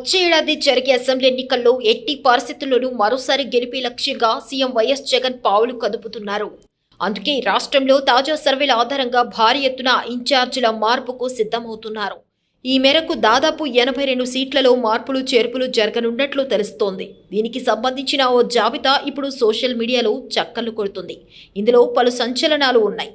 వచ్చే ఏడాది జరిగే అసెంబ్లీ ఎన్నికల్లో ఎట్టి పరిస్థితుల్లోనూ మరోసారి గెలిపే లక్ష్యంగా సీఎం వైఎస్ జగన్ పావులు కదుపుతున్నారు. అందుకే రాష్ట్రంలో తాజా సర్వేల ఆధారంగా భారీ ఎత్తున ఇన్ఛార్జీల మార్పుకు సిద్ధమవుతున్నారు. ఈ మేరకు దాదాపు 82 సీట్లలో మార్పులు చేర్పులు జరగనున్నట్లు తెలుస్తోంది. దీనికి సంబంధించిన ఓ జాబితా ఇప్పుడు సోషల్ మీడియాలో చక్కర్లు కొడుతుంది. ఇందులో పలు సంచలనాలు ఉన్నాయి.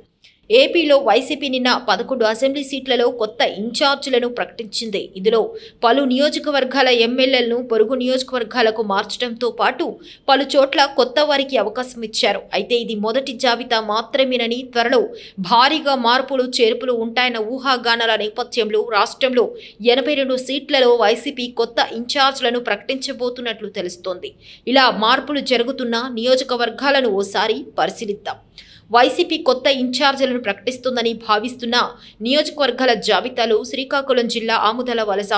ఏపీలో వైసీపీ నిన్న 11 అసెంబ్లీ సీట్లలో కొత్త ఇన్ఛార్జీలను ప్రకటించింది. ఇందులో పలు నియోజకవర్గాల ఎమ్మెల్యేలను పొరుగు నియోజకవర్గాలకు మార్చడంతో పాటు పలు చోట్ల కొత్త వారికి అవకాశం ఇచ్చారు. అయితే ఇది మొదటి జాబితా మాత్రమేనని, త్వరలో భారీగా మార్పులు చేర్పులు ఉంటాయన్న ఊహాగానాల నేపథ్యంలో రాష్ట్రంలో 82 సీట్లలో వైసీపీ కొత్త ఇన్ఛార్జీలను ప్రకటించబోతున్నట్లు తెలుస్తోంది. ఇలా మార్పులు జరుగుతున్న నియోజకవర్గాలను ఓసారి పరిశీలిద్దాం. వైసీపీ కొత్త ఇన్ఛార్జీలను ప్రకటిస్తుందని భావిస్తున్న నియోజకవర్గాల జాబితాలో శ్రీకాకుళం జిల్లా ఆముదాల వలస,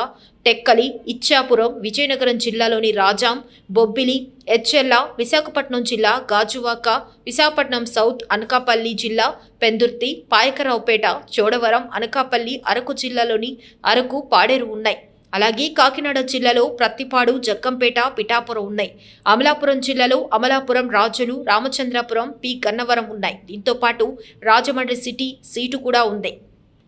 టెక్కలి, ఇచ్చాపురం, విజయనగరం జిల్లాలోని రాజాం, బొబ్బిలి, ఎచ్చెర్ల, విశాఖపట్నం జిల్లా గాజువాక, విశాఖపట్నం సౌత్, అనకాపల్లి జిల్లా పెందుర్తి, పాయకరావుపేట, చోడవరం, అనకాపల్లి, అరకు జిల్లాలోని అరకు, పాడేరు ఉన్నాయి. అలాగే కాకినాడ జిల్లాలో ప్రత్తిపాడు, జక్కంపేట, పిఠాపురం ఉన్నాయి. అమలాపురం జిల్లాలో అమలాపురం, రాజులు, రామచంద్రపురం, పి గన్నవరం ఉన్నాయి. దీంతో పాటు రాజమండ్రి సిటీ సీటు కూడా ఉంది.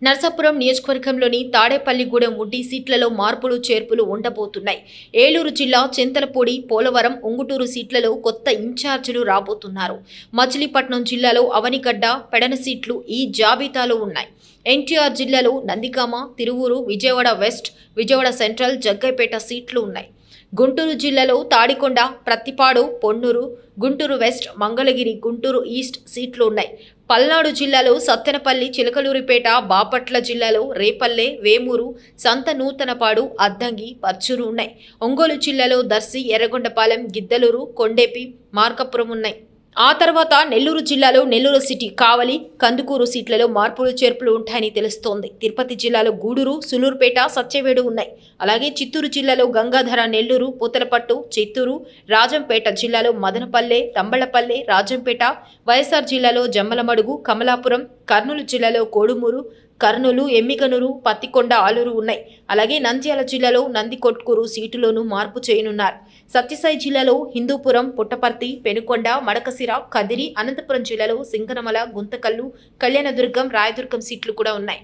నరసాపురం నియోజకవర్గంలోని తాడేపల్లిగూడెం, ఉండి సీట్లలో మార్పులు చేర్పులు ఉండబోతున్నాయి. ఏలూరు జిల్లా చింతలపూడి, పోలవరం, ఉంగుటూరు సీట్లలో కొత్త ఇన్ఛార్జీలు రాబోతున్నారు. మచిలీపట్నం జిల్లాలో అవనిగడ్డ, పెడన సీట్లు ఈ జాబితాలో ఉన్నాయి. ఎన్టీఆర్ జిల్లాలో నందిగామ, తిరువూరు, విజయవాడ వెస్ట్, విజయవాడ సెంట్రల్, జగ్గైపేట సీట్లు ఉన్నాయి. గుంటూరు జిల్లాలో తాడికొండ, ప్రత్తిపాడు, పొన్నూరు, గుంటూరు వెస్ట్, మంగళగిరి, గుంటూరు ఈస్ట్ సీట్లు ఉన్నాయి. పల్నాడు జిల్లాలో సత్తెనపల్లి, చిలకలూరిపేట, బాపట్ల జిల్లాలో రేపల్లె, వేమూరు, సంత నూతనపాడు, అద్దంకి, పర్చూరు ఉన్నాయి. ఒంగోలు జిల్లాలో దర్శి, ఎర్రగొండపాలెం, గిద్దలూరు, కొండేపి, మార్కాపురం ఉన్నాయి. ఆ తర్వాత నెల్లూరు జిల్లాలో నెల్లూరు సిటీ, కావలి, కందుకూరు సీట్లలో మార్పులు చేర్పులు ఉంటాయని తెలుస్తోంది. తిరుపతి జిల్లాలో గూడూరు, సులూరుపేట, సత్యవేడు ఉన్నాయి. అలాగే చిత్తూరు జిల్లాలో గంగాధర, నెల్లూరు, పూతలపట్టు, చిత్తూరు, రాజంపేట జిల్లాలో మదనపల్లె, తంబళ్లపల్లె, రాజంపేట, వైఎస్ఆర్ జిల్లాలో జమ్మలమడుగు, కమలాపురం, కర్నూలు జిల్లాలో కోడుమూరు, కర్నూలు, ఎమ్మిగనూరు, పత్తికొండ, ఆలూరు ఉన్నాయి. అలాగే నంద్యాల జిల్లాలో నందికొట్కూరు సీటులోనూ మార్పు చేయనున్నారు. సత్యసాయి జిల్లాలో హిందూపురం, పుట్టపర్తి, పెనుకొండ, మడకసిర, కదిరి, అనంతపురం జిల్లాలో సింగనమల, గుంతకల్లు, కళ్యాణదుర్గం, రాయదుర్గం సీట్లు కూడా ఉన్నాయి.